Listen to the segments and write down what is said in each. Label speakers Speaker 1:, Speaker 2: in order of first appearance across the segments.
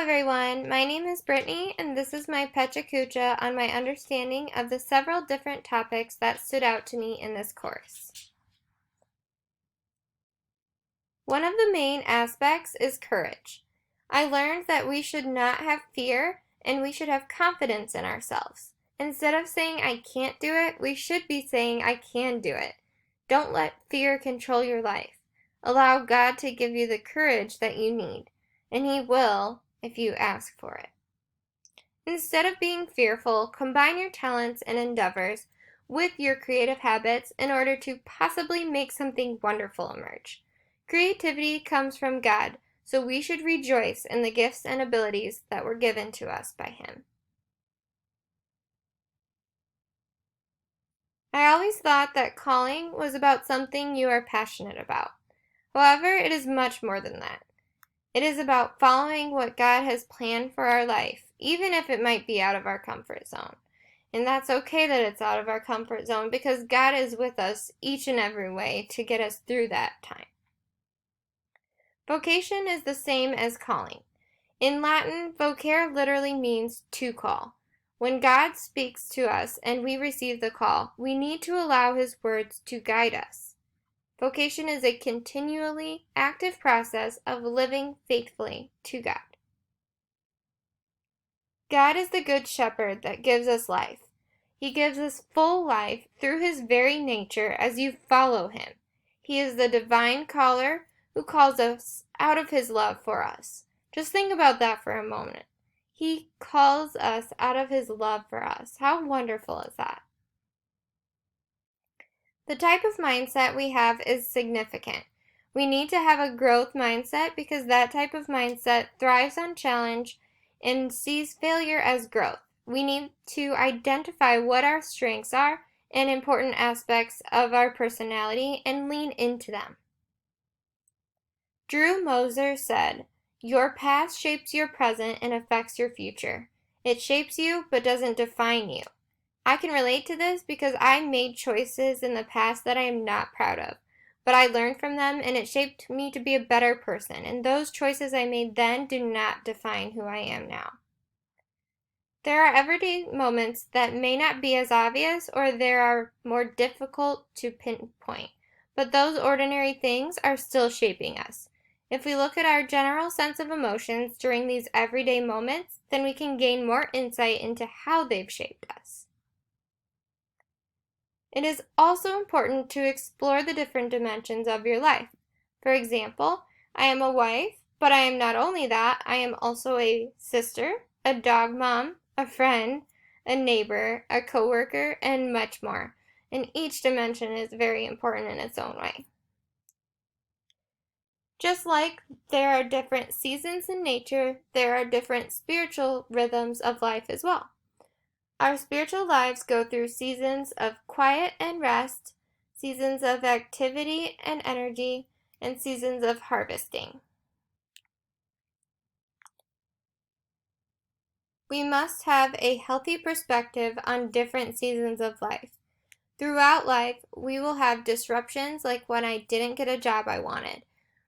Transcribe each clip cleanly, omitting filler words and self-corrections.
Speaker 1: everyone, my name is Brittany and this is my Pecha Kucha on my understanding of the several different topics that stood out to me in this course. One of the main aspects is courage. I learned that we should not have fear and we should have confidence in ourselves. Instead of saying I can't do it, we should be saying I can do it. Don't let fear control your life. Allow God to give you the courage that you need, and He will if you ask for it. Instead of being fearful, combine your talents and endeavors with your creative habits in order to possibly make something wonderful emerge. Creativity comes from God, so we should rejoice in the gifts and abilities that were given to us by Him. I always thought that calling was about something you are passionate about. However, it is much more than that. It is about following what God has planned for our life, even if it might be out of our comfort zone. And that's okay that it's out of our comfort zone because God is with us each and every way to get us through that time. Vocation is the same as calling. In Latin, vocare literally means to call. When God speaks to us and we receive the call, we need to allow His words to guide us. Vocation is a continually active process of living faithfully to God. God is the good shepherd that gives us life. He gives us full life through His very nature as you follow Him. He is the divine caller who calls us out of His love for us. Just think about that for a moment. He calls us out of His love for us. How wonderful is that? The type of mindset we have is significant. We need to have a growth mindset because that type of mindset thrives on challenge and sees failure as growth. We need to identify what our strengths are and important aspects of our personality and lean into them. Drew Moser said, "Your past shapes your present and affects your future. It shapes you but doesn't define you." I can relate to this because I made choices in the past that I am not proud of, but I learned from them and it shaped me to be a better person, and those choices I made then do not define who I am now. There are everyday moments that may not be as obvious or they are more difficult to pinpoint, but those ordinary things are still shaping us. If we look at our general sense of emotions during these everyday moments, then we can gain more insight into how they've shaped us. It is also important to explore the different dimensions of your life. For example, I am a wife, but I am not only that, I am also a sister, a dog mom, a friend, a neighbor, a coworker, and much more. And each dimension is very important in its own way. Just like there are different seasons in nature, there are different spiritual rhythms of life as well. Our spiritual lives go through seasons of quiet and rest, seasons of activity and energy, and seasons of harvesting. We must have a healthy perspective on different seasons of life. Throughout life, we will have disruptions like when I didn't get a job I wanted.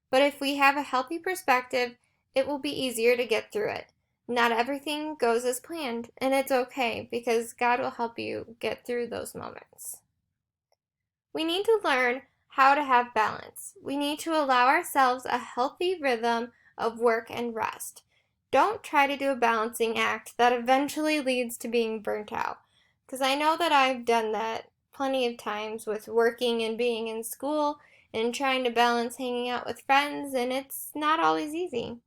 Speaker 1: But if we have a healthy perspective, it will be easier to get through it. Not everything goes as planned, and it's okay because God will help you get through those moments. We need to learn how to have balance. We need to allow ourselves a healthy rhythm of work and rest. Don't try to do a balancing act that eventually leads to being burnt out, because I know that I've done that plenty of times with working and being in school and trying to balance hanging out with friends, and it's not always easy.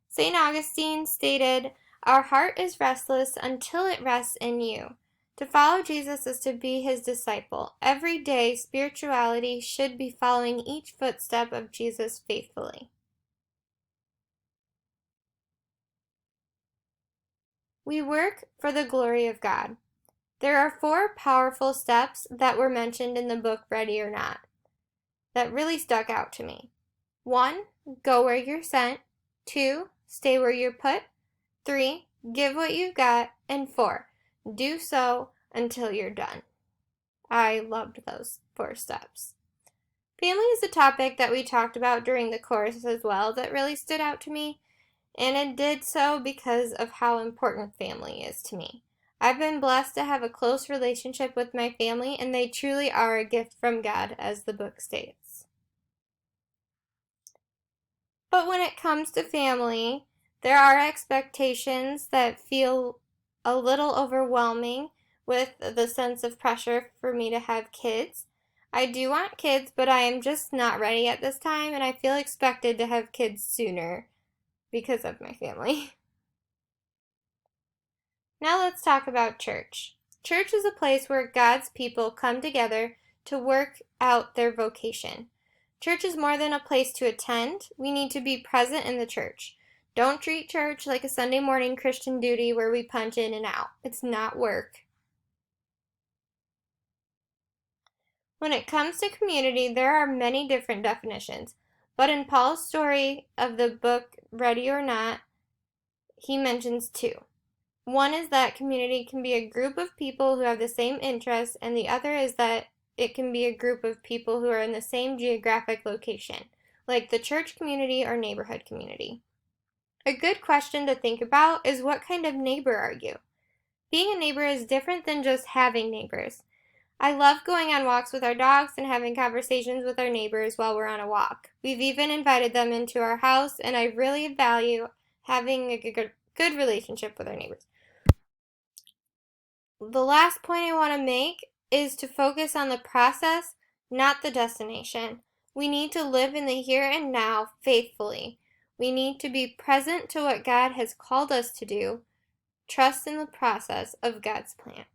Speaker 1: St. Augustine stated, "Our heart is restless until it rests in you." To follow Jesus is to be His disciple. Every day, spirituality should be following each footstep of Jesus faithfully. We work for the glory of God. There are 4 powerful steps that were mentioned in the book Ready or Not that really stuck out to me. 1. Go where you're sent. 2. Stay where you're put. 3. Give what you've got. And 4. Do so until you're done. I loved those 4 steps. Family is a topic that we talked about during the course as well that really stood out to me. and it did so because of how important family is to me. I've been blessed to have a close relationship with my family, and they truly are a gift from God, as the book states. But when it comes to family, there are expectations that feel a little overwhelming with the sense of pressure for me to have kids. I do want kids, but I am just not ready at this time, and I feel expected to have kids sooner because of my family. Now let's talk about church. Church is a place where God's people come together to work out their vocation. Church is more than a place to attend. We need to be present in the church. Don't treat church like a Sunday morning Christian duty where we punch in and out. It's not work. When it comes to community, there are many different definitions. But in Paul's story of the book Ready or Not, he mentions two. One is that community can be a group of people who have the same interests, and the other is that it can be a group of people who are in the same geographic location, like the church community or neighborhood community. A good question to think about is, what kind of neighbor are you? Being a neighbor is different than just having neighbors. I love going on walks with our dogs and having conversations with our neighbors while we're on a walk. We've even invited them into our house, and I really value having a good relationship with our neighbors. The last point I want to make is to focus on the process, not the destination. We need to live in the here and now faithfully. We need to be present to what God has called us to do. Trust in the process of God's plan.